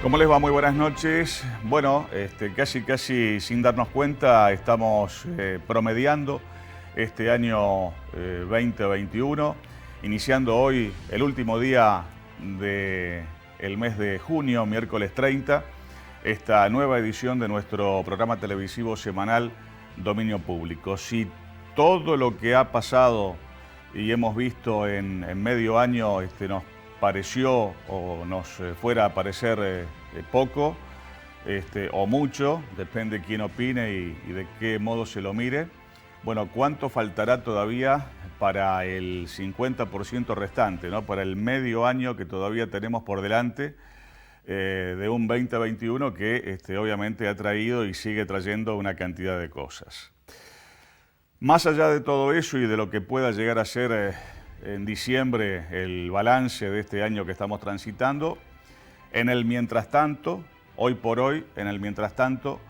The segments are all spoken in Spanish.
¿Cómo les va? Muy buenas noches. Bueno, casi sin darnos cuenta estamos promediando este año 2021, iniciando hoy el último día del mes de junio, miércoles 30, esta nueva edición de nuestro programa televisivo semanal Dominio Público. Si todo lo que ha pasado y hemos visto en medio año nos pareció o nos fuera a parecer poco o mucho, depende quién opine y de qué modo se lo mire. Bueno, ¿cuánto faltará todavía para el 50% restante, ¿no? Para el medio año que todavía tenemos por delante de un 2021 que obviamente ha traído y sigue trayendo una cantidad de cosas. Más allá de todo eso y de lo que pueda llegar a ser en diciembre el balance de este año que estamos transitando, en el mientras tanto, hoy por hoy, en el mientras tanto,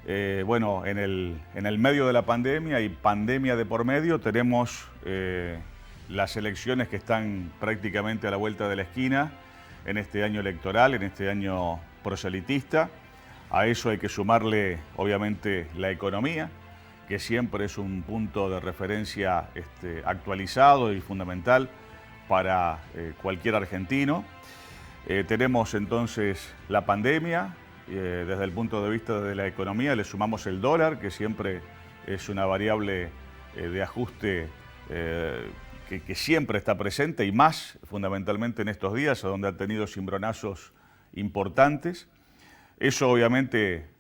en el medio de la pandemia y pandemia de por medio, tenemos las elecciones que están prácticamente a la vuelta de la esquina en este año electoral, en este año proselitista. A eso hay que sumarle, obviamente, la economía, que siempre es un punto de referencia actualizado y fundamental para cualquier argentino. Tenemos entonces la pandemia, desde el punto de vista de la economía le sumamos el dólar, que siempre es una variable de ajuste que siempre está presente y más fundamentalmente en estos días, donde ha tenido cimbronazos importantes. Eso obviamente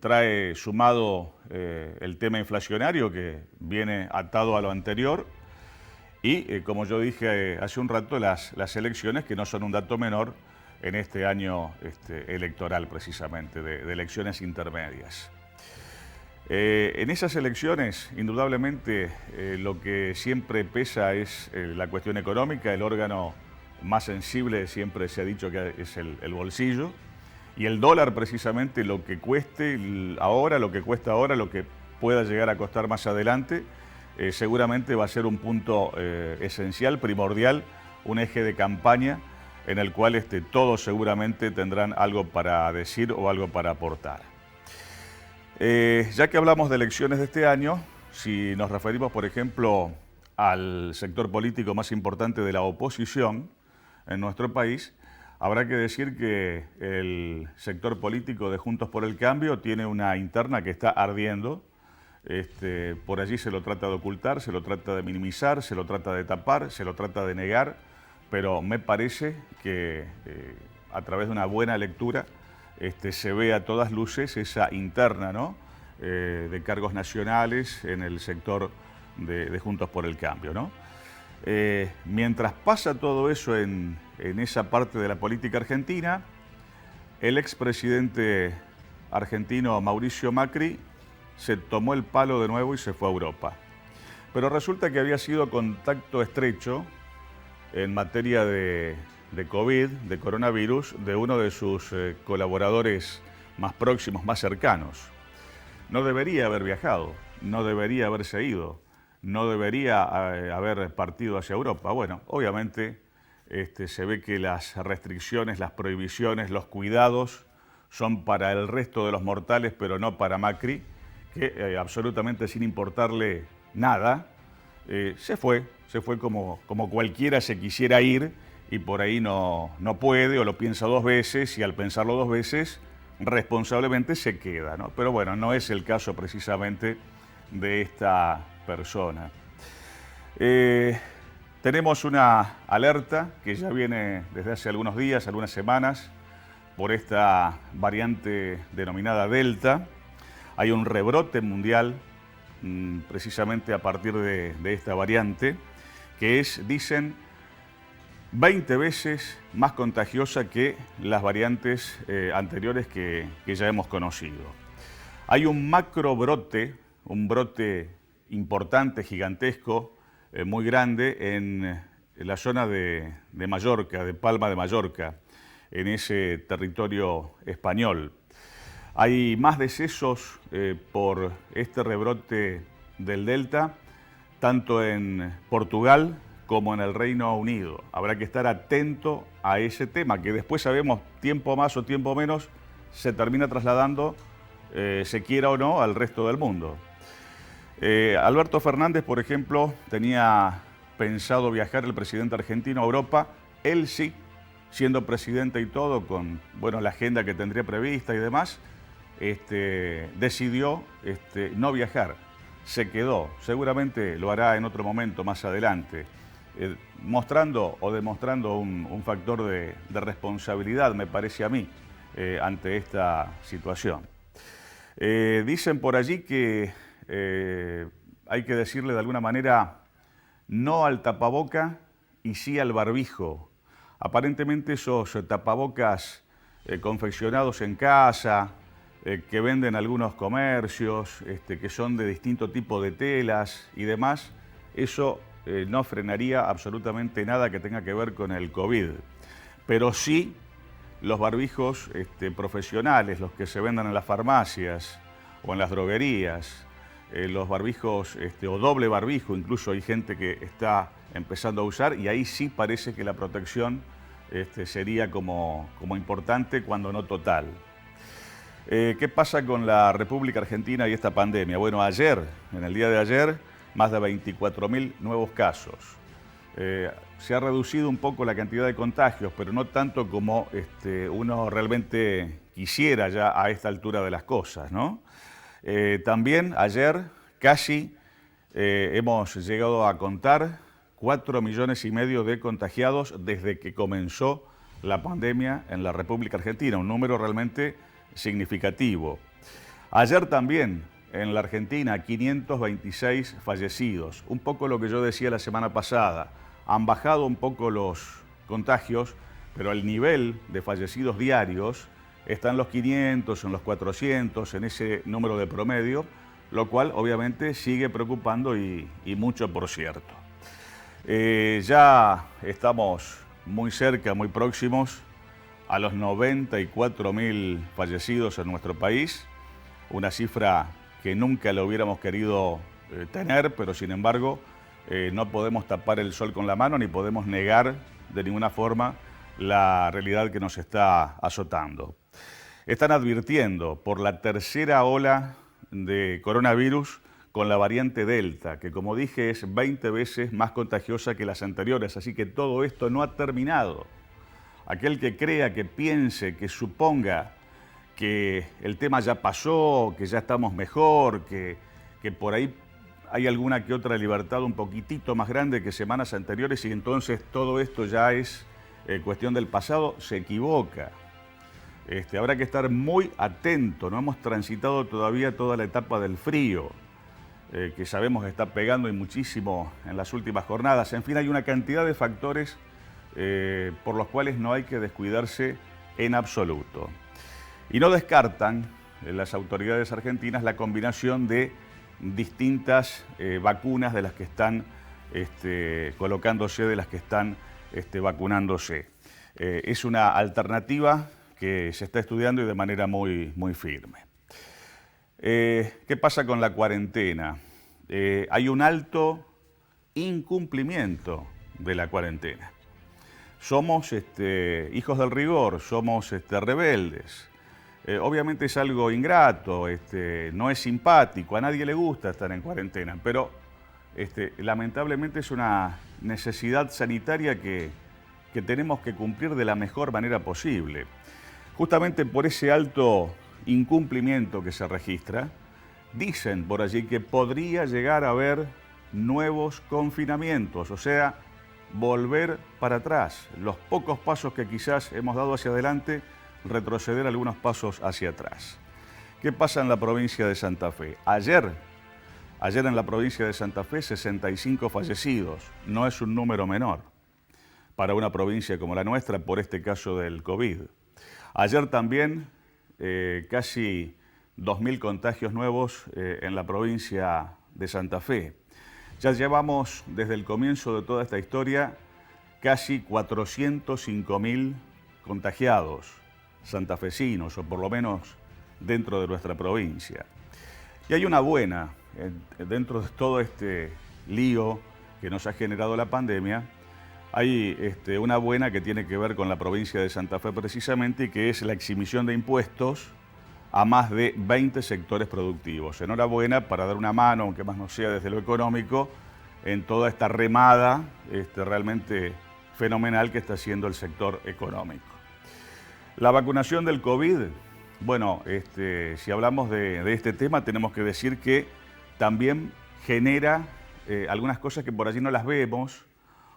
trae sumado el tema inflacionario que viene atado a lo anterior y, como yo dije hace un rato, las elecciones que no son un dato menor en este año electoral precisamente, de elecciones intermedias. En esas elecciones, indudablemente, lo que siempre pesa es la cuestión económica. El órgano más sensible siempre se ha dicho que es el bolsillo. Y el dólar, precisamente, lo que cueste ahora, lo que cuesta ahora, lo que pueda llegar a costar más adelante, seguramente va a ser un punto esencial, primordial, un eje de campaña en el cual todos seguramente tendrán algo para decir o algo para aportar. Ya que hablamos de elecciones de este año, si nos referimos, por ejemplo, al sector político más importante de la oposición en nuestro país, habrá que decir que el sector político de Juntos por el Cambio tiene una interna que está ardiendo. Por allí se lo trata de ocultar, se lo trata de minimizar, se lo trata de tapar, se lo trata de negar, pero me parece que a través de una buena lectura se ve a todas luces esa interna, ¿no? De cargos nacionales en el sector de Juntos por el Cambio, ¿no? Mientras pasa todo eso en esa parte de la política argentina, el expresidente argentino Mauricio Macri se tomó el palo de nuevo y se fue a Europa. Pero resulta que había sido contacto estrecho en materia de COVID, de coronavirus, de uno de sus colaboradores más próximos, más cercanos. No debería haber viajado, no debería haberse ido, no debería haber partido hacia Europa. Bueno, obviamente se ve que las restricciones, las prohibiciones, los cuidados son para el resto de los mortales, pero no para Macri, que absolutamente sin importarle nada, se fue como cualquiera se quisiera ir y por ahí no puede o lo piensa dos veces y al pensarlo dos veces responsablemente se queda, ¿no? Pero bueno, no es el caso precisamente de esta persona. Tenemos una alerta que ya viene desde hace algunos días, algunas semanas, por esta variante denominada Delta. Hay un rebrote mundial precisamente a partir de esta variante, que es, dicen, 20 veces más contagiosa que las variantes anteriores que ya hemos conocido. Hay un macro brote, un brote importante, gigantesco, muy grande en la zona de Mallorca, de Palma de Mallorca, en ese territorio español. Hay más decesos por este rebrote del Delta, tanto en Portugal como en el Reino Unido. Habrá que estar atento a ese tema, que después sabemos, tiempo más o tiempo menos, se termina trasladando, se quiera o no, al resto del mundo. Alberto Fernández, por ejemplo, tenía pensado viajar el presidente argentino a Europa. Él sí, siendo presidente y todo, con bueno, la agenda que tendría prevista y demás, decidió no viajar. Se quedó, seguramente lo hará en otro momento más adelante, mostrando o demostrando un factor de responsabilidad, me parece a mí, ante esta situación. Dicen por allí que hay que decirle de alguna manera no al tapaboca y sí al barbijo. Aparentemente esos tapabocas confeccionados en casa, que venden algunos comercios, que son de distinto tipo de telas y demás, eso no frenaría absolutamente nada que tenga que ver con el COVID. Pero sí los barbijos profesionales, los que se vendan en las farmacias o en las droguerías, los barbijos o doble barbijo, incluso hay gente que está empezando a usar, y ahí sí parece que la protección sería como importante, cuando no total. ¿Qué pasa con la República Argentina y esta pandemia? Bueno, ayer, en el día de ayer, más de 24.000 nuevos casos. Se ha reducido un poco la cantidad de contagios, pero no tanto como uno realmente quisiera ya a esta altura de las cosas, ¿no? También ayer casi hemos llegado a contar 4,5 millones de contagiados desde que comenzó la pandemia en la República Argentina, un número realmente significativo. Ayer también en la Argentina 526 fallecidos, un poco lo que yo decía la semana pasada. Han bajado un poco los contagios, pero el nivel de fallecidos diarios está en los 500, en los 400, en ese número de promedio, lo cual obviamente sigue preocupando y mucho, por cierto. Ya estamos muy cerca, muy próximos a los 94.000 fallecidos en nuestro país, una cifra que nunca lo hubiéramos querido tener, pero sin embargo no podemos tapar el sol con la mano ni podemos negar de ninguna forma la realidad que nos está azotando. Están advirtiendo por la tercera ola de coronavirus con la variante Delta, que como dije es 20 veces más contagiosa que las anteriores, así que todo esto no ha terminado. Aquel que crea, que piense, que suponga que el tema ya pasó, que ya estamos mejor, que por ahí hay alguna que otra libertad un poquitito más grande que semanas anteriores y entonces todo esto ya es cuestión del pasado, se equivoca. Habrá que estar muy atento, no hemos transitado todavía toda la etapa del frío, que sabemos que está pegando y muchísimo en las últimas jornadas. En fin, hay una cantidad de factores por los cuales no hay que descuidarse en absoluto. Y no descartan las autoridades argentinas la combinación de distintas vacunas de las que están colocándose, de las que están vacunándose. Es una alternativa que se está estudiando y de manera muy firme. ¿Qué pasa con la cuarentena? Hay un alto incumplimiento de la cuarentena. Somos hijos del rigor, somos rebeldes. Obviamente es algo ingrato, no es simpático, a nadie le gusta estar en cuarentena, pero lamentablemente es una necesidad sanitaria que tenemos que cumplir de la mejor manera posible. Justamente por ese alto incumplimiento que se registra, dicen por allí que podría llegar a haber nuevos confinamientos, o sea, volver para atrás. Los pocos pasos que quizás hemos dado hacia adelante, retroceder algunos pasos hacia atrás. ¿Qué pasa en la provincia de Santa Fe? Ayer en la provincia de Santa Fe, 65 fallecidos. No es un número menor para una provincia como la nuestra por este caso del COVID. Ayer también casi 2.000 contagios nuevos en la provincia de Santa Fe. Ya llevamos desde el comienzo de toda esta historia casi 405.000 contagiados santafesinos, o por lo menos dentro de nuestra provincia. Y hay una buena, dentro de todo este lío que nos ha generado la pandemia, hay una buena que tiene que ver con la provincia de Santa Fe precisamente, y que es la exhibición de impuestos a más de 20 sectores productivos. Enhorabuena para dar una mano, aunque más no sea desde lo económico, en toda esta remada realmente fenomenal que está haciendo el sector económico. La vacunación del COVID, bueno, si hablamos de este tema, tenemos que decir que también genera algunas cosas que por allí no las vemos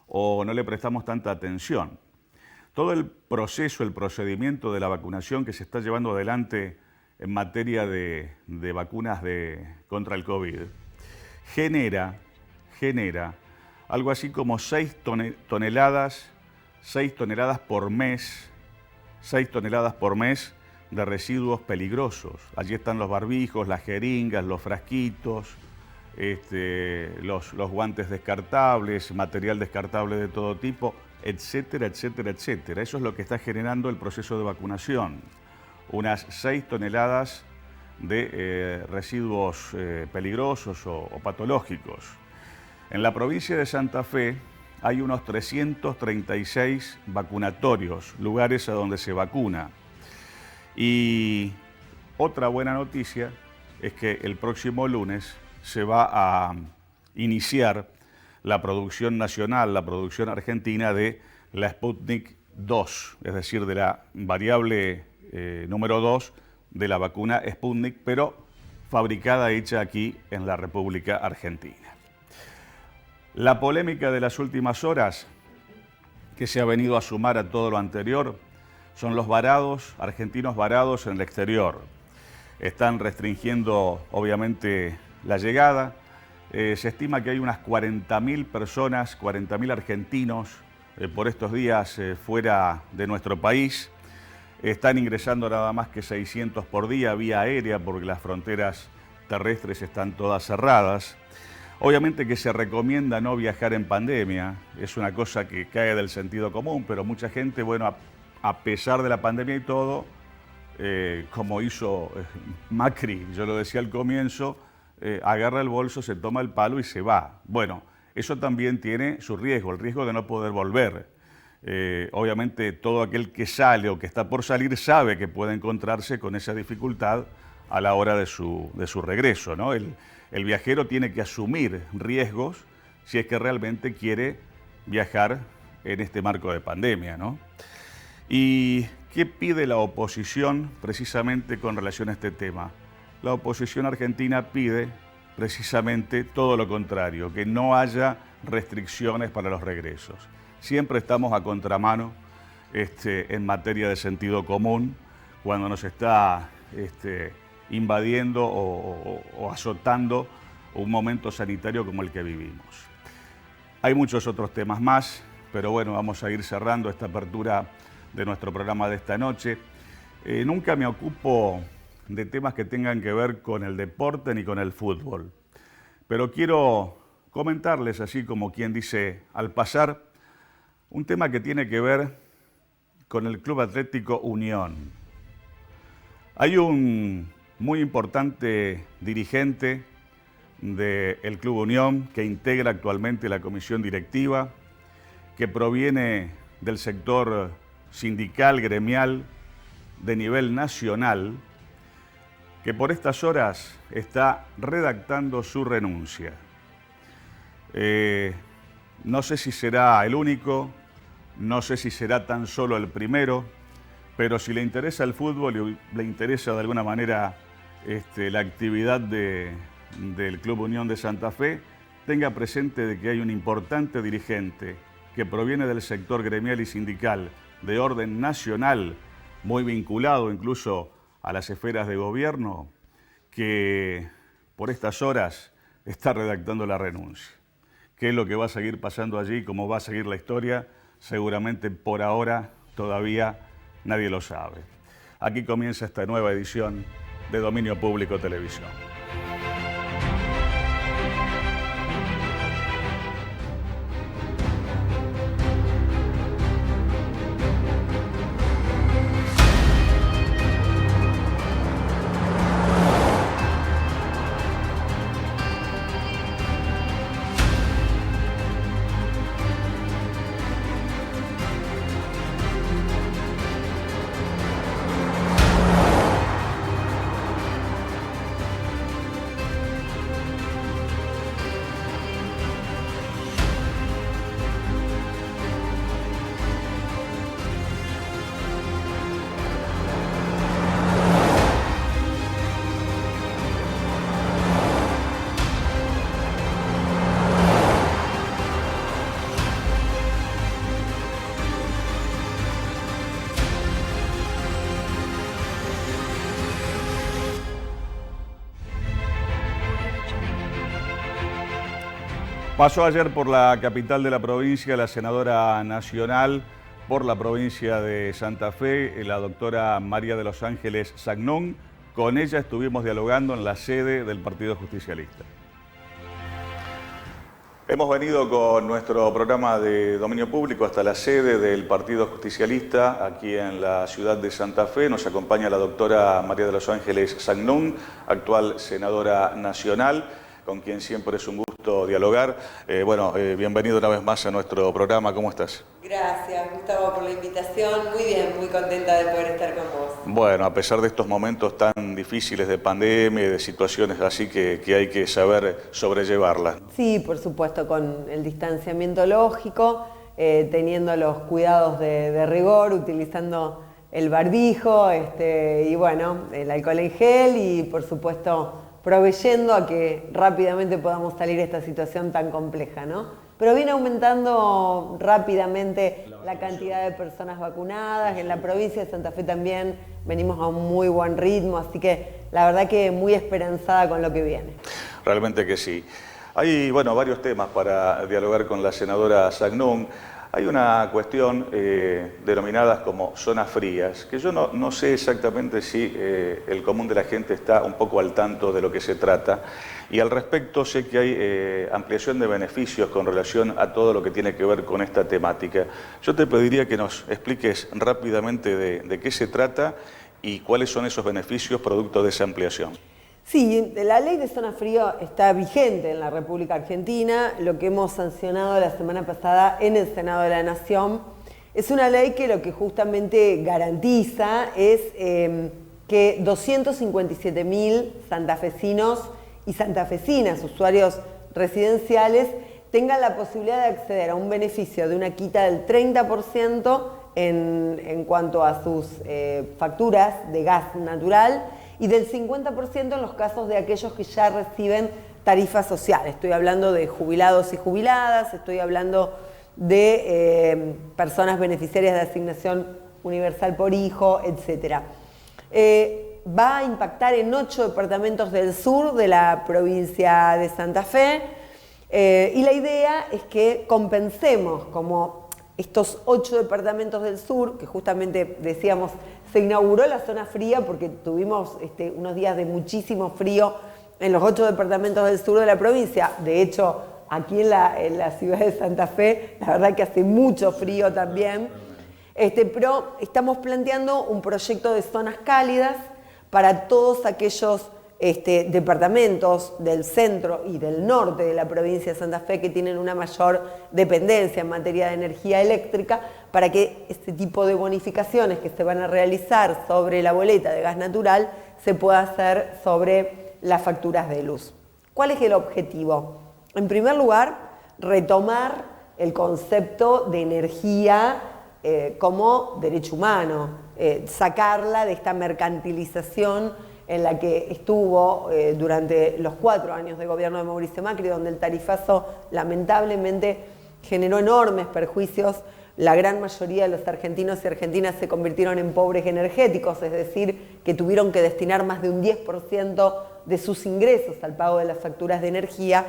o no le prestamos tanta atención. Todo el proceso, el procedimiento de la vacunación que se está llevando adelante en materia de vacunas contra el COVID genera algo así como 6 toneladas por mes, 6 toneladas por mes de residuos peligrosos. Allí están los barbijos, las jeringas, los frasquitos, los guantes descartables, material descartable de todo tipo, etcétera, etcétera, etcétera. Eso es lo que está generando el proceso de vacunación. Unas 6 toneladas de residuos peligrosos o patológicos. En la provincia de Santa Fe hay unos 336 vacunatorios, lugares a donde se vacuna. Y otra buena noticia es que el próximo lunes se va a iniciar la producción nacional, la producción argentina de la Sputnik 2, es decir, de la variable número 2 de la vacuna Sputnik, pero fabricada, hecha aquí en la República Argentina. La polémica de las últimas horas, que se ha venido a sumar a todo lo anterior, son los varados, argentinos varados en el exterior. Están restringiendo, obviamente, la llegada. Se estima que hay unas 40.000 personas, 40.000 argentinos por estos días fuera de nuestro país. Están ingresando nada más que 600 por día vía aérea, porque las fronteras terrestres están todas cerradas. Obviamente que se recomienda no viajar en pandemia, es una cosa que cae del sentido común, pero mucha gente, bueno, a pesar de la pandemia y todo, como hizo Macri, yo lo decía al comienzo, agarra el bolso, se toma el palo y se va. Bueno, eso también tiene su riesgo, el riesgo de no poder volver. Obviamente todo aquel que sale o que está por salir sabe que puede encontrarse con esa dificultad a la hora de su regreso, ¿no? El viajero tiene que asumir riesgos si es que realmente quiere viajar en este marco de pandemia, ¿no? ¿Y qué pide la oposición precisamente con relación a este tema? La oposición argentina pide precisamente todo lo contrario, que no haya restricciones para los regresos. Siempre estamos a contramano en materia de sentido común cuando nos está invadiendo o azotando un momento sanitario como el que vivimos. Hay muchos otros temas más, pero bueno, vamos a ir cerrando esta apertura de nuestro programa de esta noche. Nunca me ocupo de temas que tengan que ver con el deporte ni con el fútbol, pero quiero comentarles, así como quien dice al pasar, un tema que tiene que ver con el Club Atlético Unión. Hay un muy importante dirigente del Club Unión que integra actualmente la comisión directiva, que proviene del sector sindical, gremial, de nivel nacional, que por estas horas está redactando su renuncia. No sé si será el único, no sé si será tan solo el primero, pero si le interesa el fútbol y le interesa de alguna manera la actividad del Club Unión de Santa Fe, tenga presente de que hay un importante dirigente que proviene del sector gremial y sindical de orden nacional, muy vinculado incluso a las esferas de gobierno, que por estas horas está redactando la renuncia. ¿Qué es lo que va a seguir pasando allí? ¿Cómo va a seguir la historia? Seguramente por ahora todavía nadie lo sabe. Aquí comienza esta nueva edición de Dominio Público Televisión. Pasó ayer por la capital de la provincia la senadora nacional por la provincia de Santa Fe, la doctora María de los Ángeles Zagnún. Con ella estuvimos dialogando en la sede del Partido Justicialista. Hemos venido con nuestro programa de dominio público hasta la sede del Partido Justicialista, aquí en la ciudad de Santa Fe. Nos acompaña la doctora María de los Ángeles Zagnún, actual senadora nacional, con quien siempre es un gusto dialogar. Bienvenido una vez más a nuestro programa. ¿Cómo estás? Gracias, Gustavo, por la invitación. Muy bien, muy contenta de poder estar con vos. Bueno, a pesar de estos momentos tan difíciles de pandemia y de situaciones así que hay que saber sobrellevarlas. Sí, por supuesto, con el distanciamiento lógico, teniendo los cuidados de rigor, utilizando el barbijo, el alcohol en gel y, por supuesto, proveyendo a que rápidamente podamos salir de esta situación tan compleja, ¿no? Pero viene aumentando rápidamente la cantidad de personas vacunadas. En la provincia de Santa Fe también venimos a un muy buen ritmo, así que la verdad que muy esperanzada con lo que viene. Realmente que sí. Hay, varios temas para dialogar con la senadora Zagnún. Hay una cuestión denominadas como zonas frías, que yo no sé exactamente si el común de la gente está un poco al tanto de lo que se trata. Y al respecto sé que hay ampliación de beneficios con relación a todo lo que tiene que ver con esta temática. Yo te pediría que nos expliques rápidamente de qué se trata y cuáles son esos beneficios producto de esa ampliación. Sí, la ley de zona fría está vigente en la República Argentina. Lo que hemos sancionado la semana pasada en el Senado de la Nación es una ley que lo que justamente garantiza es que 257.000 santafesinos y santafesinas, usuarios residenciales, tengan la posibilidad de acceder a un beneficio de una quita del 30% en cuanto a sus facturas de gas natural y del 50% en los casos de aquellos que ya reciben tarifas sociales. Estoy hablando de jubilados y jubiladas, estoy hablando de personas beneficiarias de asignación universal por hijo, etc. Va a impactar en 8 departamentos del sur de la provincia de Santa Fe y la idea es que compensemos como estos 8 departamentos del sur, que justamente decíamos, se inauguró la zona fría porque tuvimos unos días de muchísimo frío en los 8 departamentos del sur de la provincia. De hecho, aquí en la ciudad de Santa Fe, la verdad que hace mucho frío también. Pero estamos planteando un proyecto de zonas cálidas para todos aquellos departamentos del centro y del norte de la provincia de Santa Fe que tienen una mayor dependencia en materia de energía eléctrica, para que este tipo de bonificaciones que se van a realizar sobre la boleta de gas natural se pueda hacer sobre las facturas de luz. ¿Cuál es el objetivo? En primer lugar, retomar el concepto de energía como derecho humano, sacarla de esta mercantilización en la que estuvo durante los 4 años de gobierno de Mauricio Macri, donde el tarifazo lamentablemente generó enormes perjuicios. La gran mayoría de los argentinos y argentinas se convirtieron en pobres energéticos, es decir, que tuvieron que destinar más de un 10% de sus ingresos al pago de las facturas de energía,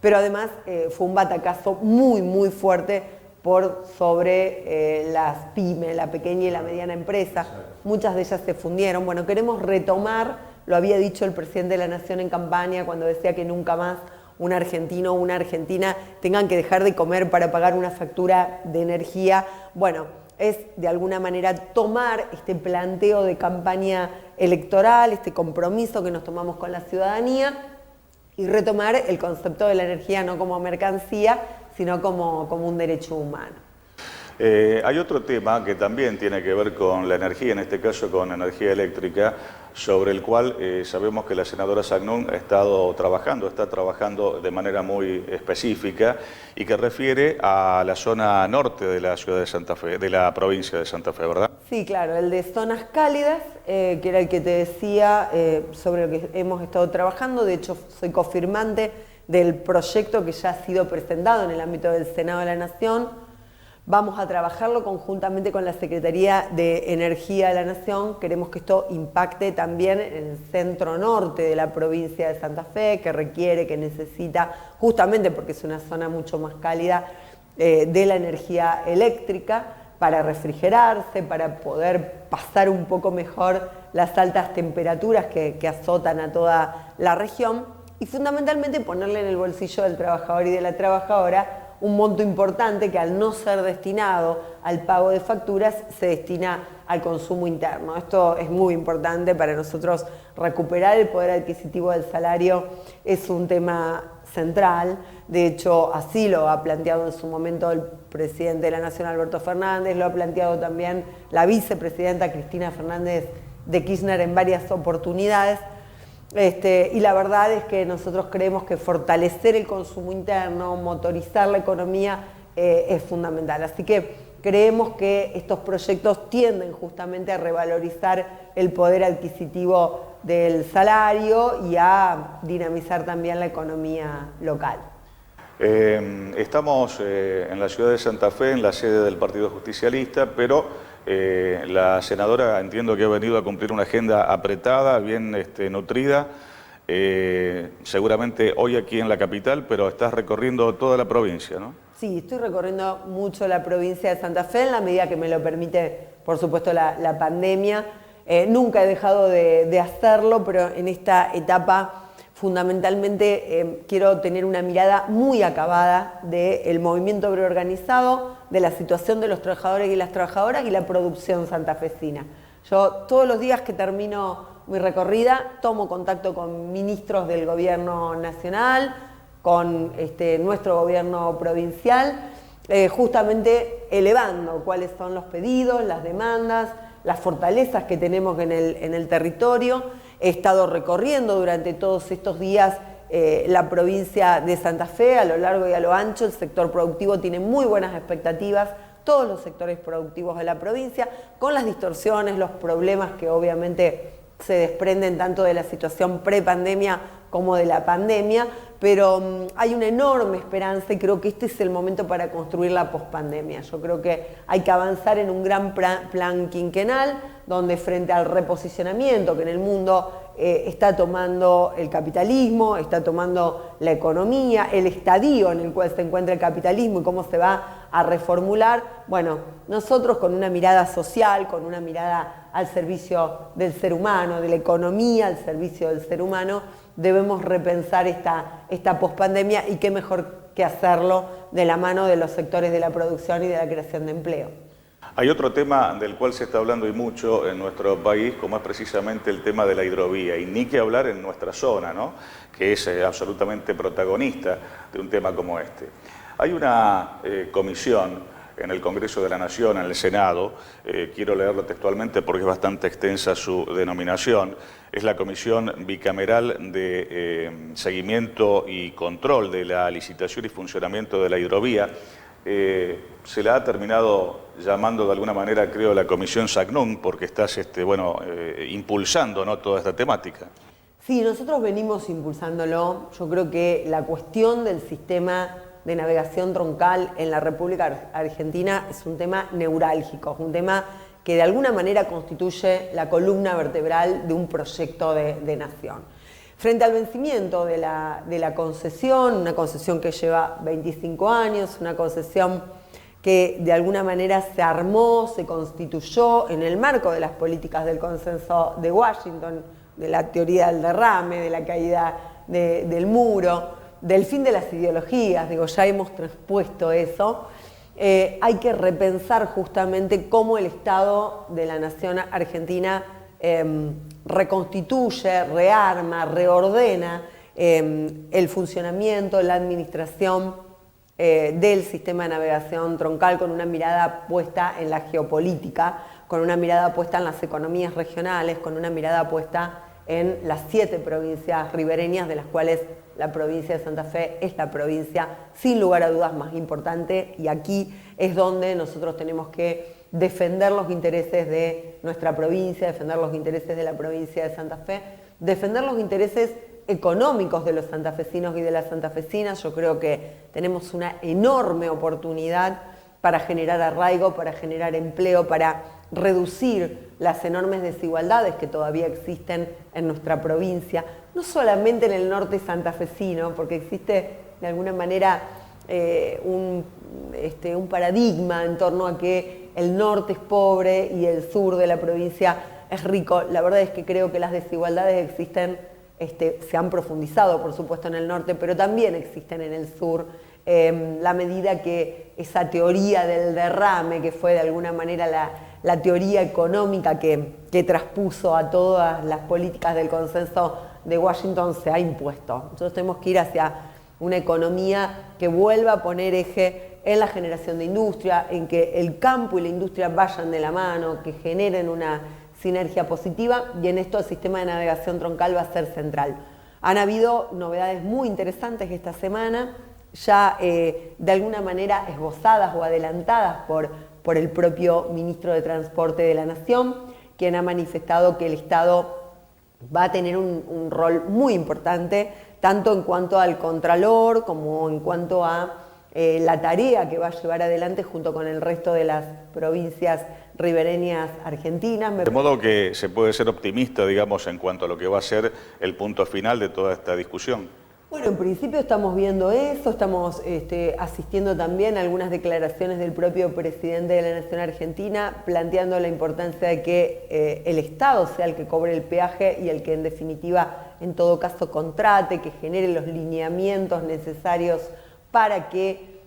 pero además fue un batacazo muy, muy fuerte por sobre las pymes, la pequeña y la mediana empresa. Muchas de ellas se fundieron. Bueno, queremos retomar, lo había dicho el presidente de la Nación en campaña cuando decía que nunca más un argentino o una argentina tengan que dejar de comer para pagar una factura de energía. Bueno, es de alguna manera tomar este planteo de campaña electoral, este compromiso que nos tomamos con la ciudadanía y retomar el concepto de la energía no como mercancía, sino como un derecho humano. Hay otro tema que también tiene que ver con la energía, en este caso con energía eléctrica, sobre el cual sabemos que la senadora Zagnún está trabajando de manera muy específica y que refiere a la zona norte de la ciudad de Santa Fe, de la provincia de Santa Fe, ¿verdad? Sí, claro, el de zonas cálidas, que era el que te decía sobre lo que hemos estado trabajando. De hecho, soy cofirmante del proyecto que ya ha sido presentado en el ámbito del Senado de la Nación, Vamos a trabajarlo conjuntamente con la Secretaría de Energía de la Nación. Queremos que esto impacte también en el centro norte de la provincia de Santa Fe, que requiere, que necesita, justamente porque es una zona mucho más cálida, de la energía eléctrica para refrigerarse, para poder pasar un poco mejor las altas temperaturas que azotan a toda la región y fundamentalmente ponerle en el bolsillo del trabajador y de la trabajadora un monto importante que al no ser destinado al pago de facturas se destina al consumo interno. Esto es muy importante para nosotros. Recuperar el poder adquisitivo del salario es un tema central. De hecho, así lo ha planteado en su momento el presidente de la Nación, Alberto Fernández, lo ha planteado también la vicepresidenta Cristina Fernández de Kirchner en varias oportunidades. Y la verdad es que nosotros creemos que fortalecer el consumo interno, motorizar la economía es fundamental. Así que creemos que estos proyectos tienden justamente a revalorizar el poder adquisitivo del salario y a dinamizar también la economía local. Estamos en la ciudad de Santa Fe, en la sede del Partido Justicialista, pero la senadora entiendo que ha venido a cumplir una agenda apretada, bien nutrida, seguramente hoy aquí en la capital, pero estás recorriendo toda la provincia, ¿no? Sí, estoy recorriendo mucho la provincia de Santa Fe en la medida que me lo permite, por supuesto, la pandemia. Nunca he dejado de hacerlo, pero en esta etapa fundamentalmente quiero tener una mirada muy acabada del movimiento obrero organizado, de la situación de los trabajadores y las trabajadoras y la producción santafesina. Yo todos los días que termino mi recorrida tomo contacto con ministros del gobierno nacional, con nuestro gobierno provincial, justamente elevando cuáles son los pedidos, las demandas, las fortalezas que tenemos en el territorio. He estado recorriendo durante todos estos días la provincia de Santa Fe, a lo largo y a lo ancho. El sector productivo tiene muy buenas expectativas, todos los sectores productivos de la provincia, con las distorsiones, los problemas que obviamente se desprenden tanto de la situación prepandemia como de la pandemia, pero hay una enorme esperanza y creo que este es el momento para construir la pospandemia. Yo creo que hay que avanzar en un gran plan quinquenal, donde frente al reposicionamiento que en el mundo está tomando el capitalismo, está tomando la economía, el estadio en el cual se encuentra el capitalismo y cómo se va a reformular, bueno, nosotros con una mirada social, con una mirada al servicio del ser humano, de la economía al servicio del ser humano, debemos repensar esta pospandemia y qué mejor que hacerlo de la mano de los sectores de la producción y de la creación de empleo. Hay otro tema del cual se está hablando y mucho en nuestro país, como es precisamente el tema de la hidrovía, y ni que hablar en nuestra zona, ¿no?, que es absolutamente protagonista de un tema como este. Hay una comisión en el Congreso de la Nación, en el Senado, quiero leerlo textualmente porque es bastante extensa su denominación, es la Comisión Bicameral de Seguimiento y Control de la Licitación y Funcionamiento de la Hidrovía. Se la ha terminado llamando de alguna manera, creo, la Comisión SACNUM, porque estás impulsando, ¿no?, toda esta temática. Sí, nosotros venimos impulsándolo. Yo creo que la cuestión del sistema de navegación troncal en la República Argentina es un tema neurálgico, es un tema que de alguna manera constituye la columna vertebral de un proyecto de nación. Frente al vencimiento de la concesión, una concesión que lleva 25 años, una concesión que de alguna manera se armó, se constituyó en el marco de las políticas del consenso de Washington, de la teoría del derrame, de la caída del muro, del fin de las ideologías, digo, ya hemos transpuesto eso. Hay que repensar justamente cómo el Estado de la Nación Argentina reconstituye, rearma, reordena el funcionamiento, la administración del sistema de navegación troncal con una mirada puesta en la geopolítica, con una mirada puesta en las economías regionales, con una mirada puesta en las 7 provincias ribereñas, de las cuales la provincia de Santa Fe es la provincia sin lugar a dudas más importante, y aquí es donde nosotros tenemos que defender los intereses de nuestra provincia, defender los intereses de la provincia de Santa Fe, defender los intereses económicos de los santafesinos y de las santafesinas. Yo creo que tenemos una enorme oportunidad para generar arraigo, para generar empleo, para reducir las enormes desigualdades que todavía existen en nuestra provincia, no solamente en el norte santafesino, porque existe de alguna manera un paradigma en torno a que el norte es pobre y el sur de la provincia es rico. La verdad es que creo que las desigualdades existen, se han profundizado por supuesto en el norte, pero también existen en el sur. La medida que esa teoría del derrame, que fue de alguna manera la teoría económica que traspuso a todas las políticas del consenso de Washington, se ha impuesto. Nosotros tenemos que ir hacia una economía que vuelva a poner eje en la generación de industria, en que el campo y la industria vayan de la mano, que generen una sinergia positiva, y en esto el sistema de navegación troncal va a ser central. Han habido novedades muy interesantes esta semana, ya de alguna manera esbozadas o adelantadas por el propio ministro de Transporte de la Nación, quien ha manifestado que el Estado va a tener un rol muy importante, tanto en cuanto al contralor como en cuanto a la tarea que va a llevar adelante junto con el resto de las provincias ribereñas argentinas. De modo que se puede ser optimista, digamos, en cuanto a lo que va a ser el punto final de toda esta discusión. Bueno, en principio estamos viendo eso, estamos asistiendo también a algunas declaraciones del propio presidente de la Nación Argentina, planteando la importancia de que el Estado sea el que cobre el peaje y el que en definitiva, en todo caso, contrate, que genere los lineamientos necesarios para que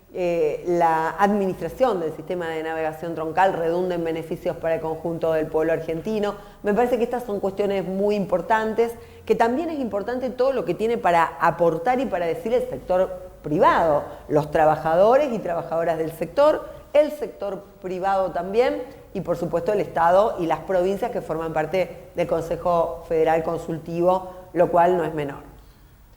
la administración del sistema de navegación troncal redunde en beneficios para el conjunto del pueblo argentino. Me parece que estas son cuestiones muy importantes, que también es importante todo lo que tiene para aportar y para decir el sector privado, los trabajadores y trabajadoras del sector, el sector privado también y por supuesto el Estado y las provincias que forman parte del Consejo Federal Consultivo, lo cual no es menor.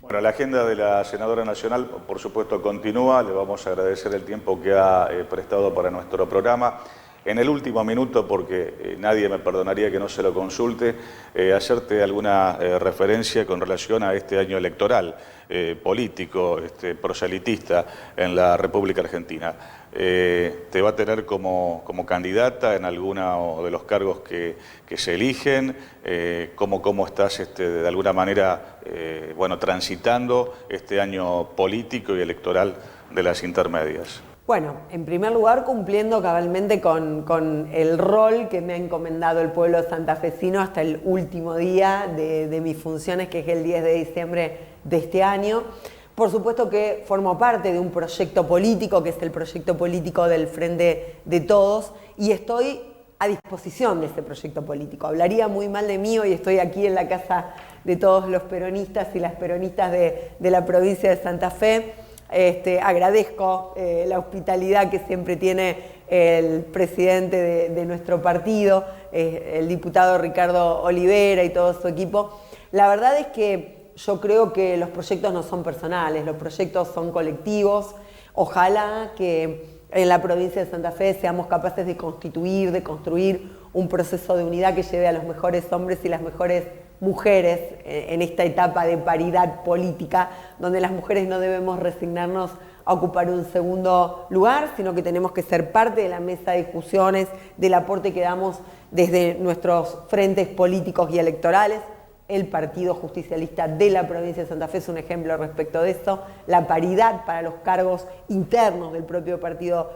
Bueno, la agenda de la senadora nacional, por supuesto, continúa. Le vamos a agradecer el tiempo que ha prestado para nuestro programa. En el último minuto, porque nadie me perdonaría que no se lo consulte, hacerte alguna referencia con relación a este año electoral, político, proselitista en la República Argentina. ¿Te va a tener como candidata en alguno de los cargos que se eligen? ¿Cómo estás de alguna manera transitando este año político y electoral de las intermedias? Bueno, en primer lugar cumpliendo cabalmente con el rol que me ha encomendado el pueblo santafesino hasta el último día de mis funciones, que es el 10 de diciembre de este año. Por supuesto que formo parte de un proyecto político, que es el proyecto político del Frente de Todos, y estoy a disposición de ese proyecto político. Hablaría muy mal de mí, hoy estoy aquí en la casa de todos los peronistas y las peronistas de la provincia de Santa Fe. Agradezco la hospitalidad que siempre tiene el presidente de nuestro partido, el diputado Ricardo Olivera y todo su equipo. La verdad es que yo creo que los proyectos no son personales, los proyectos son colectivos. Ojalá que en la provincia de Santa Fe seamos capaces de construir un proceso de unidad que lleve a los mejores hombres y las mejores mujeres en esta etapa de paridad política, donde las mujeres no debemos resignarnos a ocupar un segundo lugar, sino que tenemos que ser parte de la mesa de discusiones, del aporte que damos desde nuestros frentes políticos y electorales. El Partido Justicialista de la provincia de Santa Fe es un ejemplo respecto de eso. La paridad para los cargos internos del propio Partido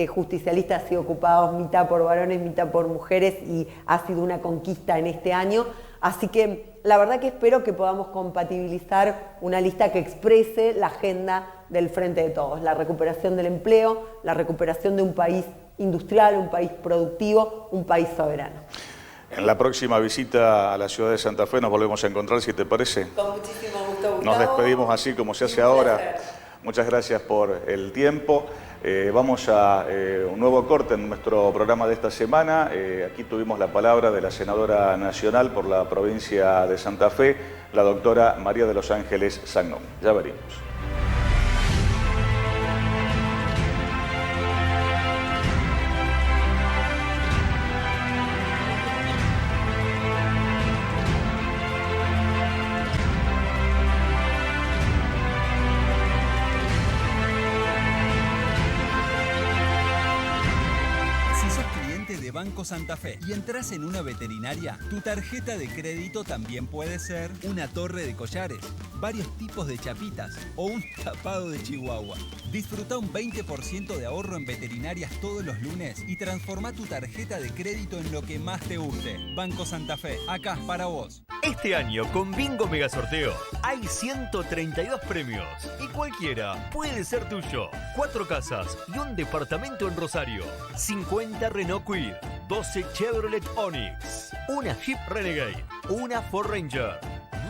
Justicialista ha sido ocupado mitad por varones, mitad por mujeres, y ha sido una conquista en este año. Así que la verdad que espero que podamos compatibilizar una lista que exprese la agenda del Frente de Todos, la recuperación del empleo, la recuperación de un país industrial, un país productivo, un país soberano. En la próxima visita a la ciudad de Santa Fe nos volvemos a encontrar, si te parece. Con muchísimo gusto, Gustavo. Nos despedimos así como se hace ahora. Muchas gracias por el tiempo. Vamos a un nuevo corte en nuestro programa de esta semana. Aquí tuvimos la palabra de la senadora nacional por la provincia de Santa Fe, la doctora María de los Ángeles Sagnón. Ya venimos. Banco Santa Fe y entras en una veterinaria, tu tarjeta de crédito también puede ser una torre de collares, varios tipos de chapitas o un tapado de chihuahua. Disfruta un 20% de ahorro en veterinarias todos los lunes y transforma tu tarjeta de crédito en lo que más te guste. Banco Santa Fe, acá para vos. Este año con Bingo Mega Sorteo hay 132 premios y cualquiera puede ser tuyo. 4 casas y un departamento en Rosario. 50 Renault Kwid, 12 Chevrolet Onix, una Jeep Renegade, una Ford Ranger.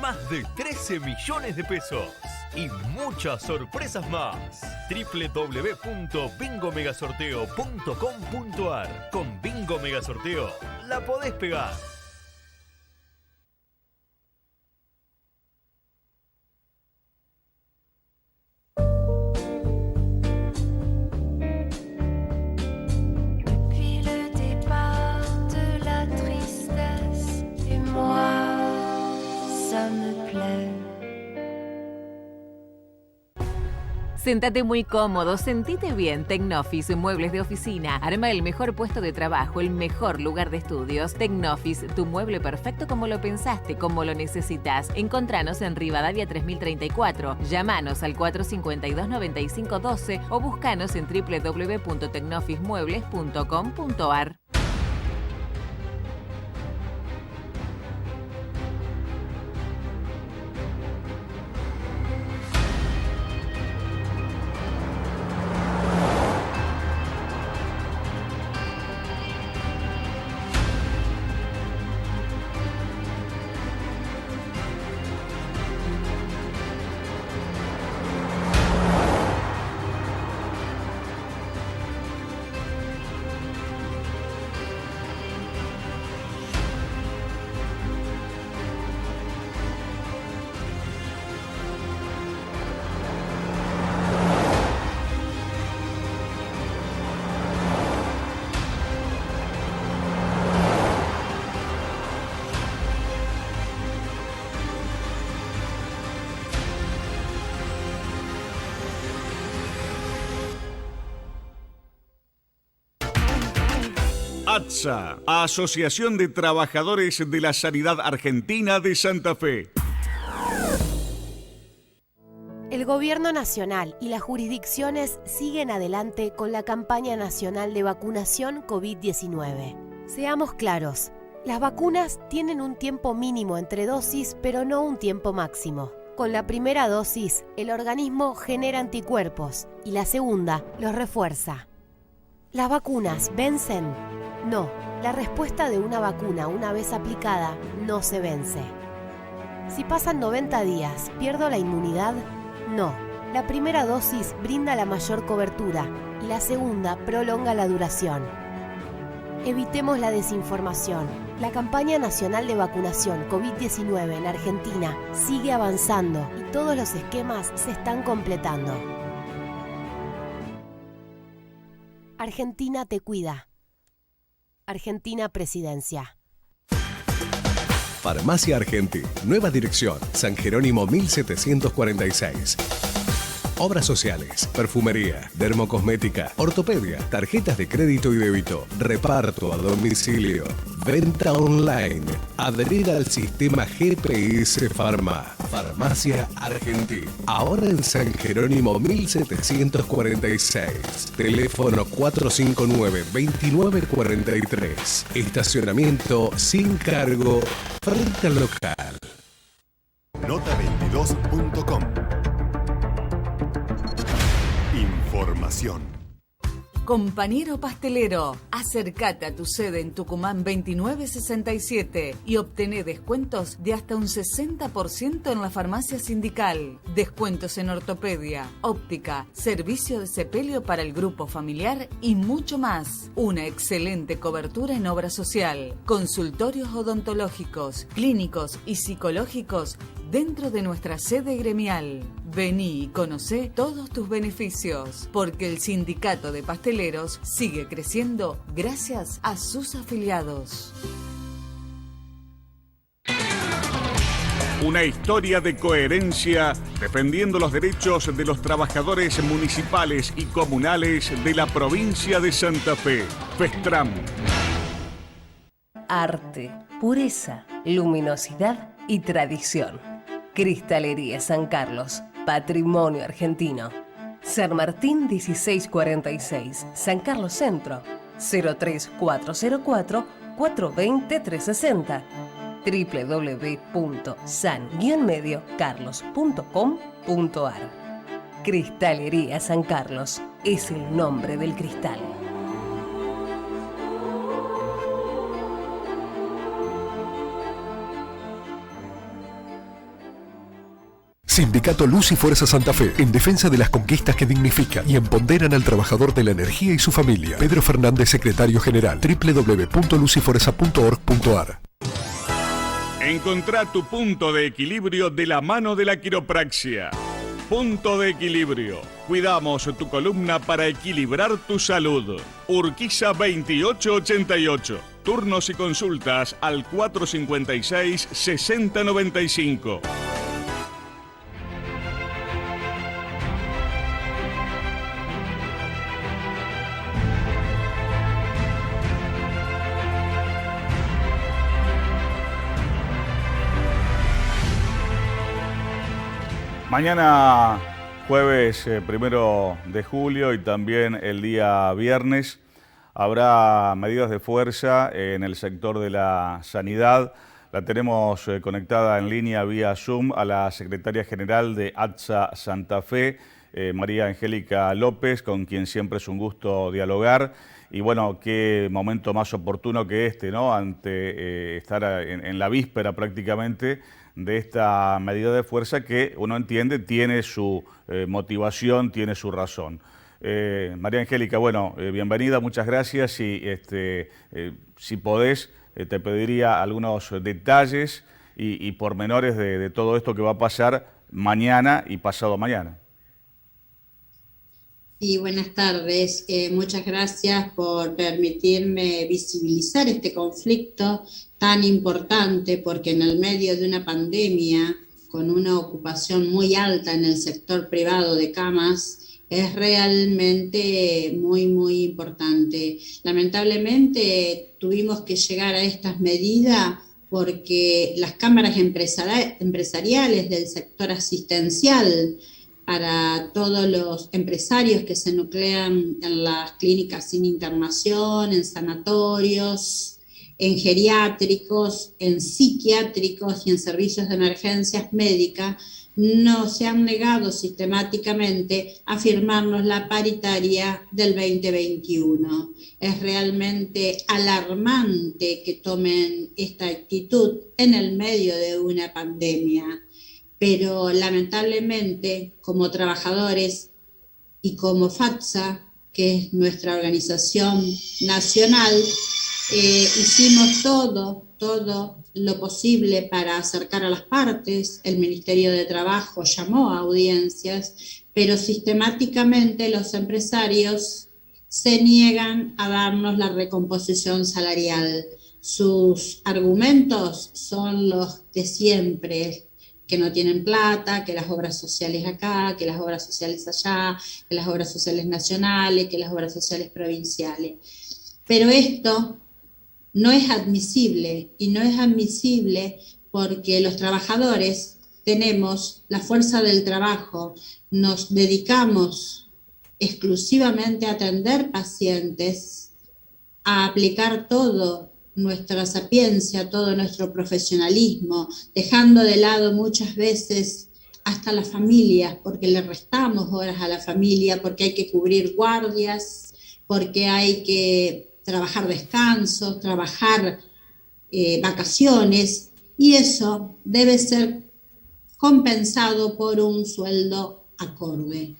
Más de 13 millones de pesos y muchas sorpresas más. www.bingomegasorteo.com.ar. Con Bingo Mega Sorteo la podés pegar. Séntate muy cómodo, sentite bien. Tecnofis, muebles de oficina. Arma el mejor puesto de trabajo, el mejor lugar de estudios. Tecnofis, tu mueble perfecto como lo pensaste, como lo necesitas. Encontranos en Rivadavia 3034. Llámanos al 452-9512 o búscanos en www.tecnofismuebles.com.ar. ATSA, Asociación de Trabajadores de la Sanidad Argentina de Santa Fe. El Gobierno Nacional y las jurisdicciones siguen adelante con la campaña nacional de vacunación COVID-19. Seamos claros, las vacunas tienen un tiempo mínimo entre dosis, pero no un tiempo máximo. Con la primera dosis, el organismo genera anticuerpos y la segunda los refuerza. ¿Las vacunas vencen? No, la respuesta de una vacuna una vez aplicada no se vence. Si pasan 90 días, ¿pierdo la inmunidad? No, la primera dosis brinda la mayor cobertura y la segunda prolonga la duración. Evitemos la desinformación. La campaña nacional de vacunación COVID-19 en Argentina sigue avanzando y todos los esquemas se están completando. Argentina te cuida. Argentina Presidencia. Farmacia Argenti, nueva dirección, San Jerónimo 1746. Obras sociales, perfumería, dermocosmética, ortopedia, tarjetas de crédito y débito, reparto a domicilio, venta online, adherir al sistema GPS Pharma. Farmacia Argenti, ahora en San Jerónimo 1746. Teléfono 459-2943. Estacionamiento sin cargo frente al local. Nota22.com. Información. Compañero pastelero, acércate a tu sede en Tucumán 2967 y obtené descuentos de hasta un 60% en la farmacia sindical. Descuentos en ortopedia, óptica, servicio de sepelio para el grupo familiar y mucho más. Una excelente cobertura en obra social, consultorios odontológicos, clínicos y psicológicos dentro de nuestra sede gremial. Vení y conocé todos tus beneficios, porque el sindicato de pasteleros sigue creciendo gracias a sus afiliados. Una historia de coherencia defendiendo los derechos de los trabajadores municipales y comunales de la provincia de Santa Fe. FESTRAM. arte, pureza, luminosidad y tradición. Cristalería San Carlos, patrimonio argentino. San Martín 1646, San Carlos Centro, 03404 420 360. www.san-mediocarlos.com.ar. Cristalería San Carlos es el nombre del cristal. Sindicato Luz y Fuerza Santa Fe, en defensa de las conquistas que dignifican y empoderan al trabajador de la energía y su familia. Pedro Fernández, secretario general. www.luzyfuerza.org.ar. Encontrá tu punto de equilibrio de la mano de la quiropraxia. Punto de equilibrio. Cuidamos tu columna para equilibrar tu salud. Urquiza 2888. Turnos y consultas al 456-6095. Mañana jueves 1 de julio y también el día viernes habrá medidas de fuerza en el sector de la sanidad. La tenemos conectada en línea vía Zoom a la secretaria general de ATSA Santa Fe, María Angélica López, con quien siempre es un gusto dialogar. Y bueno, qué momento más oportuno que este, ¿no? Ante estar en la víspera prácticamente de esta medida de fuerza que uno entiende tiene su motivación, tiene su razón. María Angélica, bueno, bienvenida, muchas gracias y si podés te pediría algunos detalles y pormenores de todo esto que va a pasar mañana y pasado mañana. Sí, buenas tardes. Muchas gracias por permitirme visibilizar este conflicto tan importante, porque en el medio de una pandemia, con una ocupación muy alta en el sector privado de camas, es realmente muy, muy importante. Lamentablemente tuvimos que llegar a estas medidas porque las cámaras empresariales del sector asistencial, para todos los empresarios que se nuclean en las clínicas sin internación, en sanatorios, en geriátricos, en psiquiátricos y en servicios de emergencias médicas, no se han negado sistemáticamente a firmarnos la paritaria del 2021. Es realmente alarmante que tomen esta actitud en el medio de una pandemia. Pero lamentablemente, como trabajadores y como FATSA, que es nuestra organización nacional, hicimos todo lo posible para acercar a las partes. El Ministerio de Trabajo llamó a audiencias, pero sistemáticamente los empresarios se niegan a darnos la recomposición salarial. Sus argumentos son los de siempre, que no tienen plata, que las obras sociales acá, que las obras sociales allá, que las obras sociales nacionales, que las obras sociales provinciales. Pero esto no es admisible, y no es admisible porque los trabajadores tenemos la fuerza del trabajo, nos dedicamos exclusivamente a atender pacientes, a aplicar todo nuestra sapiencia, todo nuestro profesionalismo, dejando de lado muchas veces hasta las familias, porque le restamos horas a la familia, porque hay que cubrir guardias, porque hay que trabajar descansos, trabajar vacaciones, y eso debe ser compensado por un sueldo acorde.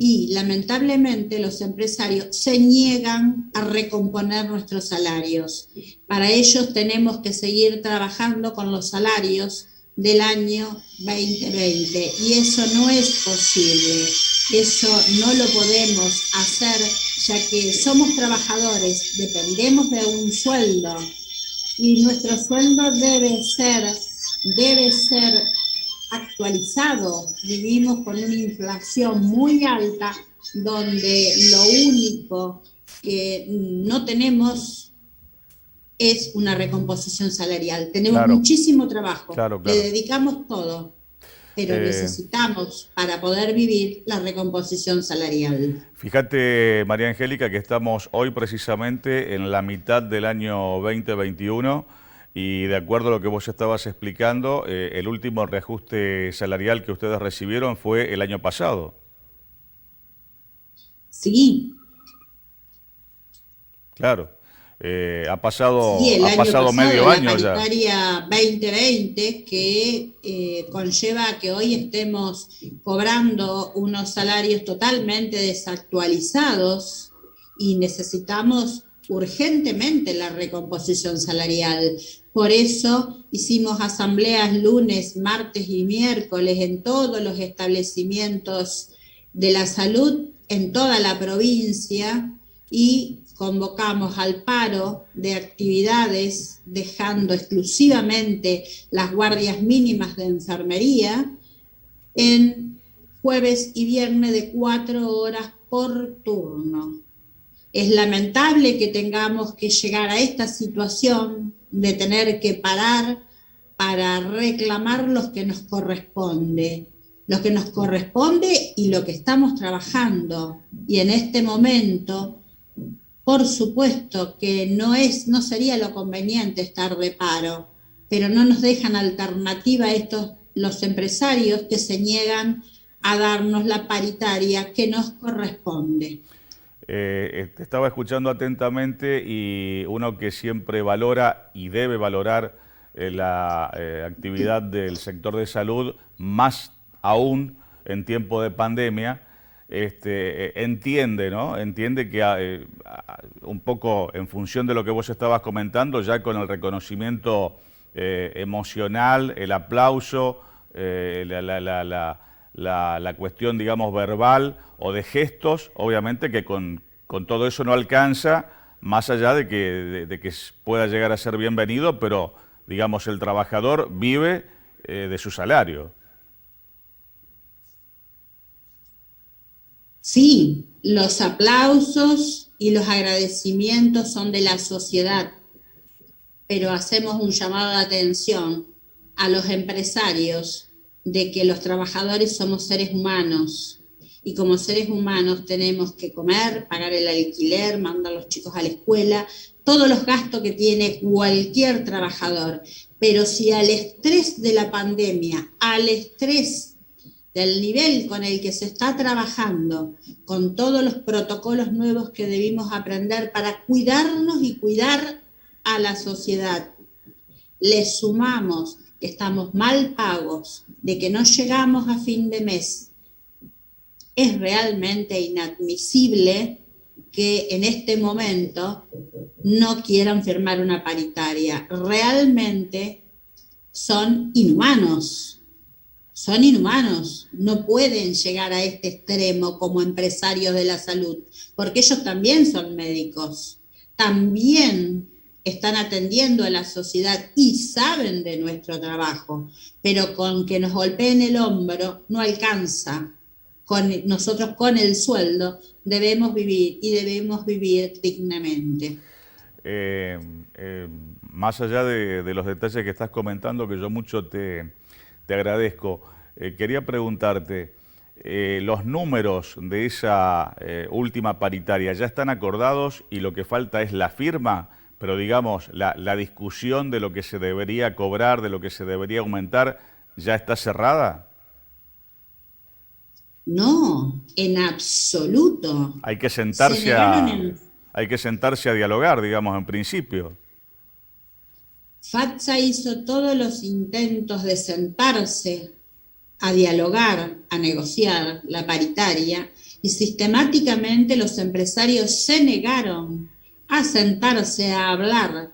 Y lamentablemente los empresarios se niegan a recomponer nuestros salarios. Para ellos tenemos que seguir trabajando con los salarios del año 2020 y eso no es posible, eso no lo podemos hacer, ya que somos trabajadores, dependemos de un sueldo y nuestro sueldo debe ser actualizado. Vivimos con una inflación muy alta donde lo único que no tenemos es una recomposición salarial. Tenemos Claro. muchísimo trabajo, Claro. le dedicamos todo, pero necesitamos para poder vivir la recomposición salarial. Fíjate, María Angélica, que estamos hoy precisamente en la mitad del año 2021 y de acuerdo a lo que vos estabas explicando, el último reajuste salarial que ustedes recibieron fue el año pasado. Sí. Claro. Ha pasado pasado, medio año ya. La paritaria 2020 que conlleva que hoy estemos cobrando unos salarios totalmente desactualizados y necesitamos urgentemente la recomposición salarial. Por eso hicimos asambleas lunes, martes y miércoles en todos los establecimientos de la salud en toda la provincia y convocamos al paro de actividades, dejando exclusivamente las guardias mínimas de enfermería en jueves y viernes de 4 horas por turno. Es lamentable que tengamos que llegar a esta situación de tener que parar para reclamar lo que nos corresponde y lo que estamos trabajando. Y en este momento, por supuesto que no sería lo conveniente estar de paro, pero no nos dejan alternativa los empresarios que se niegan a darnos la paritaria que nos corresponde. Te estaba escuchando atentamente y uno que siempre valora y debe valorar la actividad del sector de salud, más aún en tiempo de pandemia, entiende, ¿no? Entiende que un poco en función de lo que vos estabas comentando, ya con el reconocimiento emocional, el aplauso, la cuestión, digamos, verbal o de gestos, obviamente que con todo eso no alcanza, más allá de que pueda llegar a ser bienvenido, pero, digamos, el trabajador vive de su salario. Sí, los aplausos y los agradecimientos son de la sociedad, pero hacemos un llamado de atención a los empresarios de que los trabajadores somos seres humanos y como seres humanos tenemos que comer, pagar el alquiler, mandar a los chicos a la escuela, todos los gastos que tiene cualquier trabajador. Pero si al estrés de la pandemia, al estrés del nivel con el que se está trabajando, con todos los protocolos nuevos que debimos aprender para cuidarnos y cuidar a la sociedad, le sumamos que estamos mal pagos, de que no llegamos a fin de mes, es realmente inadmisible que en este momento no quieran firmar una paritaria. Realmente son inhumanos. Son inhumanos, no pueden llegar a este extremo como empresarios de la salud, porque ellos también son médicos, también están atendiendo a la sociedad y saben de nuestro trabajo, pero con que nos golpeen el hombro no alcanza. Nosotros con el sueldo debemos vivir y debemos vivir dignamente. Más allá de los detalles que estás comentando, que yo mucho te agradezco. Quería preguntarte, ¿los números de esa última paritaria ya están acordados y lo que falta es la firma? Pero digamos, la discusión de lo que se debería cobrar, de lo que se debería aumentar, ¿ya está cerrada? No, en absoluto. Hay que sentarse a dialogar, digamos, en principio. FATSA hizo todos los intentos de sentarse a dialogar, a negociar la paritaria y sistemáticamente los empresarios se negaron a sentarse a hablar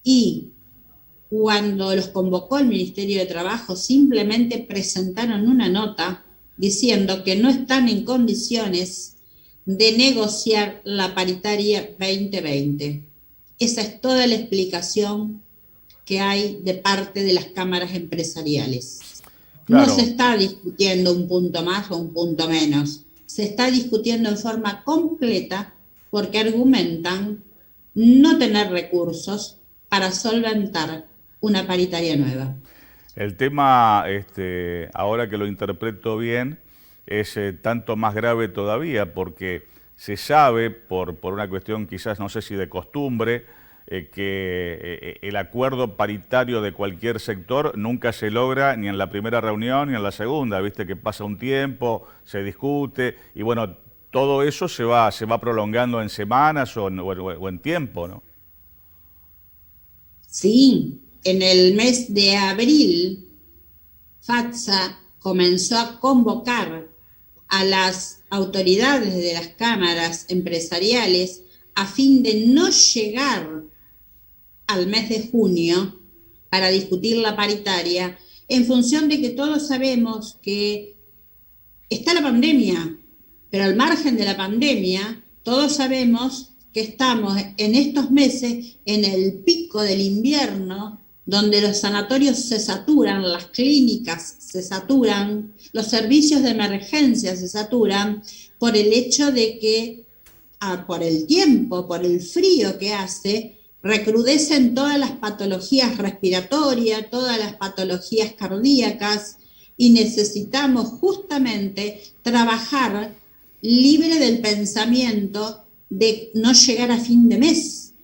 y cuando los convocó el Ministerio de Trabajo simplemente presentaron una nota diciendo que no están en condiciones de negociar la paritaria 2020. Esa es toda la explicación que hay de parte de las cámaras empresariales. Claro. No se está discutiendo un punto más o un punto menos, se está discutiendo en forma completa porque argumentan no tener recursos para solventar una paritaria nueva. El tema, ahora que lo interpreto bien, es tanto más grave todavía porque se sabe, por una cuestión quizás no sé si de costumbre, que el acuerdo paritario de cualquier sector nunca se logra ni en la primera reunión ni en la segunda, viste que pasa un tiempo, se discute y bueno, todo eso se va prolongando en semanas o en tiempo, ¿no? Sí, en el mes de abril, FATSA comenzó a convocar a las autoridades de las cámaras empresariales a fin de no llegar al mes de junio para discutir la paritaria, en función de que todos sabemos que está la pandemia, pero al margen de la pandemia, todos sabemos que estamos en estos meses en el pico del invierno, donde los sanatorios se saturan, las clínicas se saturan, los servicios de emergencia se saturan por el hecho de que, por el tiempo, por el frío que hace, recrudecen todas las patologías respiratorias, todas las patologías cardíacas y necesitamos justamente trabajar libre del pensamiento de no llegar a fin de mes.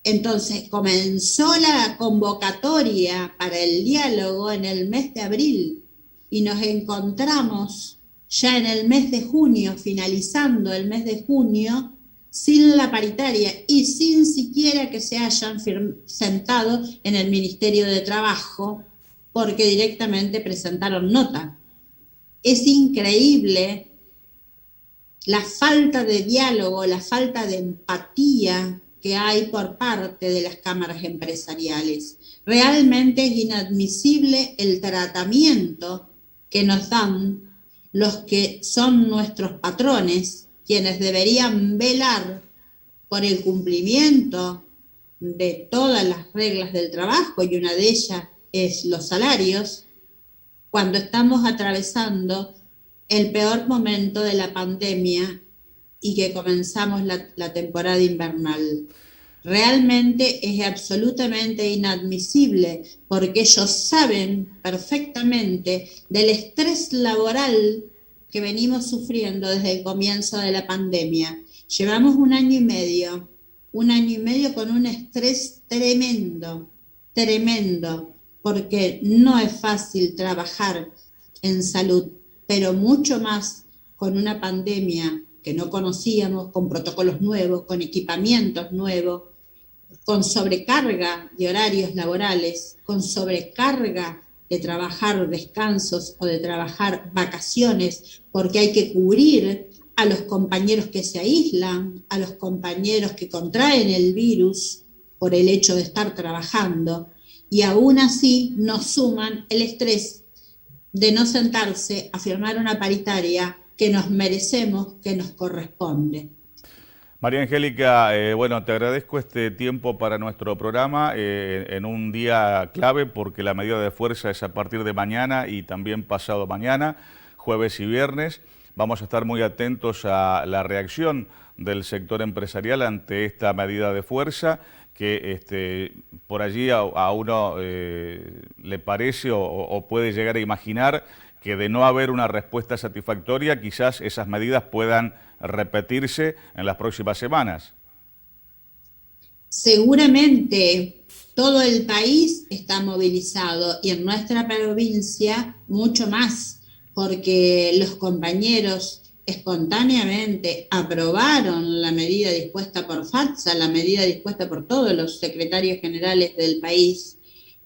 Entonces comenzó la convocatoria para el diálogo en el mes de abril y nos encontramos ya en el mes de junio, finalizando el mes de junio, sin la paritaria y sin siquiera que se hayan sentado en el Ministerio de Trabajo porque directamente presentaron nota. Es increíble la falta de diálogo, la falta de empatía que hay por parte de las cámaras empresariales. Realmente es inadmisible el tratamiento que nos dan los que son nuestros patrones, quienes deberían velar por el cumplimiento de todas las reglas del trabajo, y una de ellas es los salarios, cuando estamos atravesando el peor momento de la pandemia y que comenzamos la temporada invernal. Realmente es absolutamente inadmisible porque ellos saben perfectamente del estrés laboral que venimos sufriendo desde el comienzo de la pandemia. Llevamos un año y medio con un estrés tremendo, porque no es fácil trabajar en salud, pero mucho más con una pandemia que no conocíamos, con protocolos nuevos, con equipamientos nuevos, con sobrecarga de horarios laborales, con sobrecarga de trabajar descansos o de trabajar vacaciones, porque hay que cubrir a los compañeros que se aíslan, a los compañeros que contraen el virus por el hecho de estar trabajando, y aún así nos suman el estrés de no sentarse a firmar una paritaria que nos merecemos, que nos corresponde. María Angélica, bueno, te agradezco este tiempo para nuestro programa en un día clave porque la medida de fuerza es a partir de mañana y también pasado mañana, jueves y viernes. Vamos a estar muy atentos a la reacción del sector empresarial ante esta medida de fuerza que por allí a uno le parece o puede llegar a imaginar que de no haber una respuesta satisfactoria, quizás esas medidas puedan repetirse en las próximas semanas. Seguramente todo el país está movilizado y en nuestra provincia mucho más, porque los compañeros espontáneamente aprobaron la medida dispuesta por FATSA, la medida dispuesta por todos los secretarios generales del país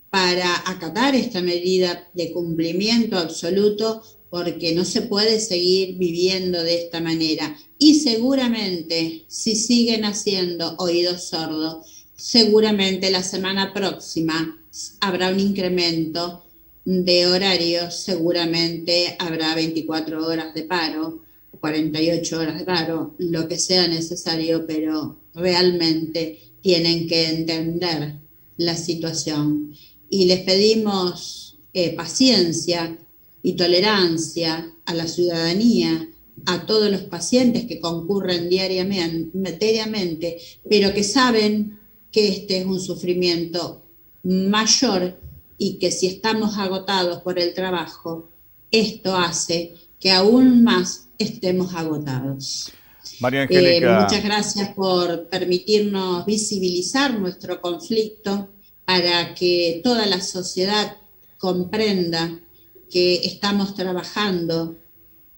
para acatar esta medida de cumplimiento absoluto, porque no se puede seguir viviendo de esta manera. Y seguramente, si siguen haciendo oídos sordos, seguramente la semana próxima habrá un incremento de horarios, seguramente habrá 24 horas de paro, 48 horas de paro, lo que sea necesario, pero realmente tienen que entender la situación. Y les pedimos paciencia y tolerancia a la ciudadanía a todos los pacientes que concurren diariamente, pero que saben que este es un sufrimiento mayor y que si estamos agotados por el trabajo, esto hace que aún más estemos agotados. María Angélica. Muchas gracias por permitirnos visibilizar nuestro conflicto para que toda la sociedad comprenda que estamos trabajando,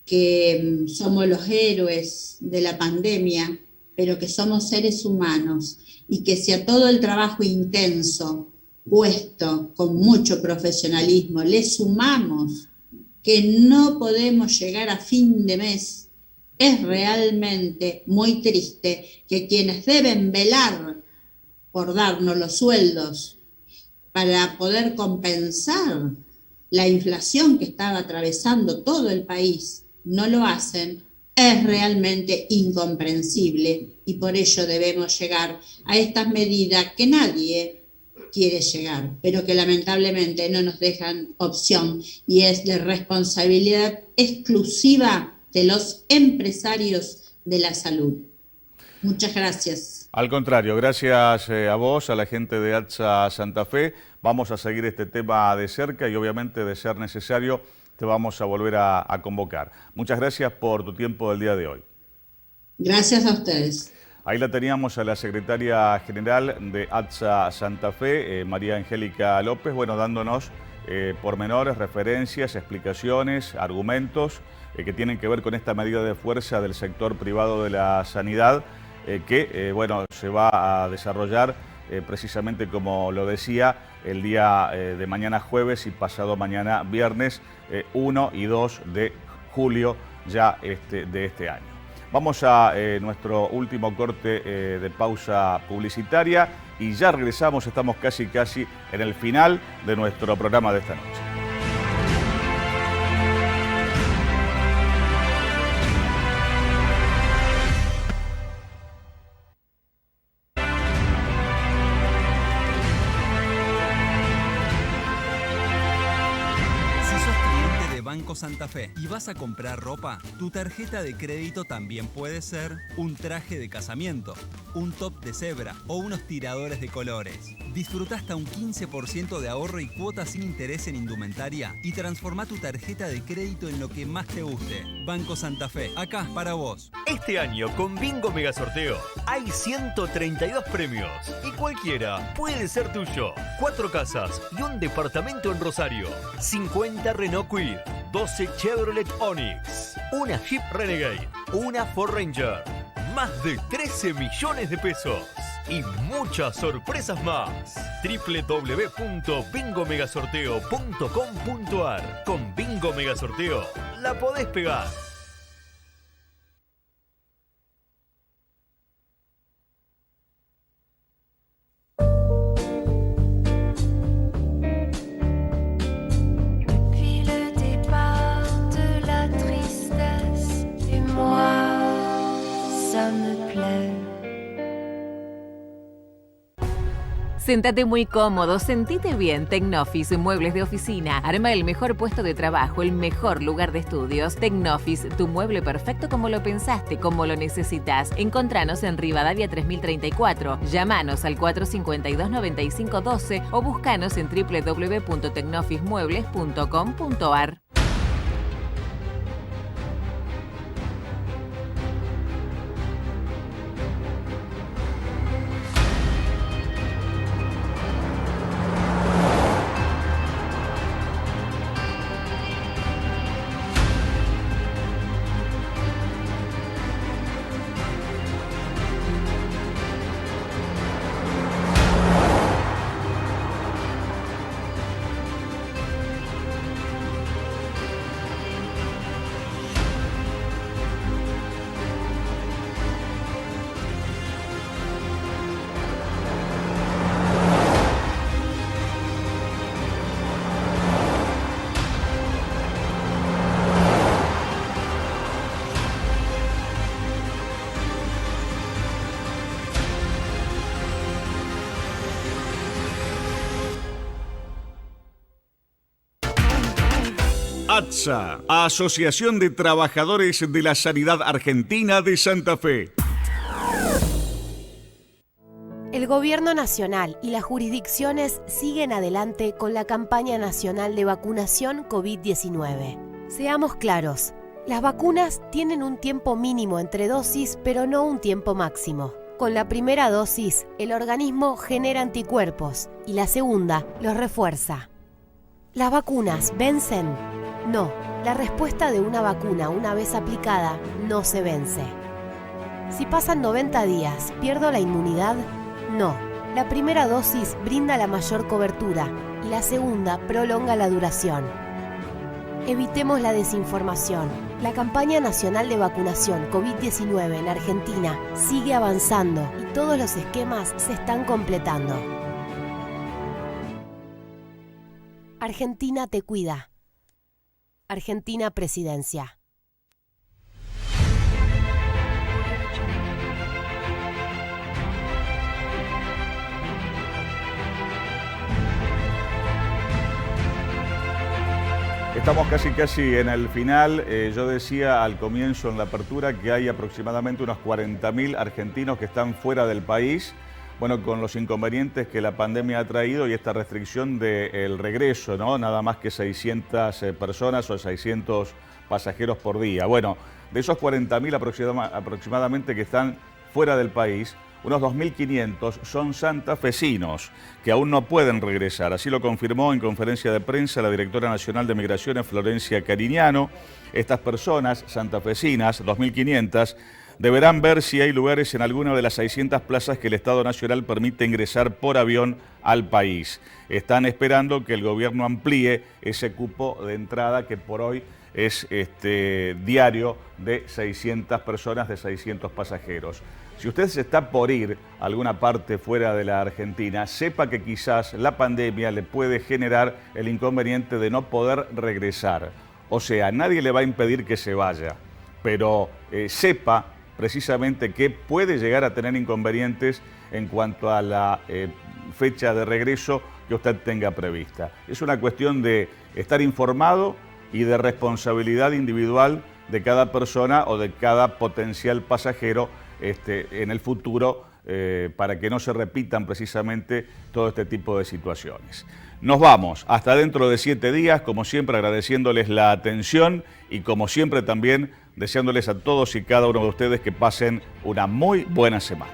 que somos los héroes de la pandemia, pero que somos seres humanos y que si a todo el trabajo intenso, puesto con mucho profesionalismo, le sumamos que no podemos llegar a fin de mes, es realmente muy triste que quienes deben velar por darnos los sueldos para poder compensar la inflación que estaba atravesando todo el país, no lo hacen, es realmente incomprensible y por ello debemos llegar a estas medidas que nadie quiere llegar, pero que lamentablemente no nos dejan opción y es de responsabilidad exclusiva de los empresarios de la salud. Muchas gracias. Al contrario, gracias a vos, a la gente de ATSA Santa Fe. Vamos a seguir este tema de cerca y obviamente de ser necesario te vamos a volver a convocar. Muchas gracias por tu tiempo del día de hoy. Gracias a ustedes. Ahí la teníamos a la secretaria general de ATSA Santa Fe, María Angélica López, bueno, dándonos pormenores, referencias, explicaciones, argumentos que tienen que ver con esta medida de fuerza del sector privado de la sanidad que bueno, se va a desarrollar precisamente como lo decía el día de mañana jueves y pasado mañana viernes 1 y 2 de julio ya de este año. Vamos a nuestro último corte de pausa publicitaria y ya regresamos, estamos casi en el final de nuestro programa de esta noche. Banco Santa Fe y vas a comprar ropa, tu tarjeta de crédito también puede ser un traje de casamiento, un top de cebra o unos tiradores de colores. Disfruta hasta un 15% de ahorro y cuotas sin interés en indumentaria y transforma tu tarjeta de crédito en lo que más te guste. Banco Santa Fe, acá para vos. Este año con Bingo Mega Sorteo hay 132 premios y cualquiera puede ser tuyo. 4 casas y un departamento en Rosario, 50 Renault Kwid, 12 Chevrolet Onix, una Jeep Renegade, una Ford Ranger, más de 13 millones de pesos y muchas sorpresas más. www.bingomegasorteo.com.ar. Con Bingo Mega Sorteo la podés pegar. Séntate muy cómodo, sentite bien. Tecnofis, muebles de oficina. Arma el mejor puesto de trabajo, el mejor lugar de estudios. Tecnofis, tu mueble perfecto como lo pensaste, como lo necesitas. Encontranos en Rivadavia 3034. Llámanos al 452-9512 o búscanos en www.tecnofismuebles.com.ar. ATSA, Asociación de Trabajadores de la Sanidad Argentina de Santa Fe. El Gobierno Nacional y las jurisdicciones siguen adelante con la campaña nacional de vacunación COVID-19. Seamos claros, las vacunas tienen un tiempo mínimo entre dosis, pero no un tiempo máximo. Con la primera dosis, el organismo genera anticuerpos y la segunda los refuerza. ¿Las vacunas vencen? No, la respuesta de una vacuna una vez aplicada no se vence. Si pasan 90 días, ¿pierdo la inmunidad? No, la primera dosis brinda la mayor cobertura y la segunda prolonga la duración. Evitemos la desinformación. La campaña nacional de vacunación COVID-19 en Argentina sigue avanzando y todos los esquemas se están completando. Argentina te cuida. Argentina Presidencia. Estamos casi en el final. Yo decía al comienzo en la apertura que hay aproximadamente unos 40.000 argentinos que están fuera del país, bueno, con los inconvenientes que la pandemia ha traído y esta restricción del regreso, ¿no? Nada más que 600 personas o 600 pasajeros por día. Bueno, de esos 40.000 aproximadamente que están fuera del país, unos 2.500 son santafesinos que aún no pueden regresar. Así lo confirmó en conferencia de prensa la directora nacional de Migraciones, Florencia Cariñano. Estas personas santafesinas, 2.500, deberán ver si hay lugares en alguna de las 600 plazas que el Estado Nacional permite ingresar por avión al país. Están esperando que el gobierno amplíe ese cupo de entrada que por hoy es diario de 600 personas, de 600 pasajeros. Si usted se está por ir a alguna parte fuera de la Argentina, sepa que quizás la pandemia le puede generar el inconveniente de no poder regresar. O sea, nadie le va a impedir que se vaya, pero sepa precisamente que puede llegar a tener inconvenientes en cuanto a la fecha de regreso que usted tenga prevista. Es una cuestión de estar informado y de responsabilidad individual de cada persona o de cada potencial pasajero en el futuro para que no se repitan precisamente todo este tipo de situaciones. Nos vamos hasta dentro de 7 días, como siempre agradeciéndoles la atención y como siempre también deseándoles a todos y cada uno de ustedes que pasen una muy buena semana.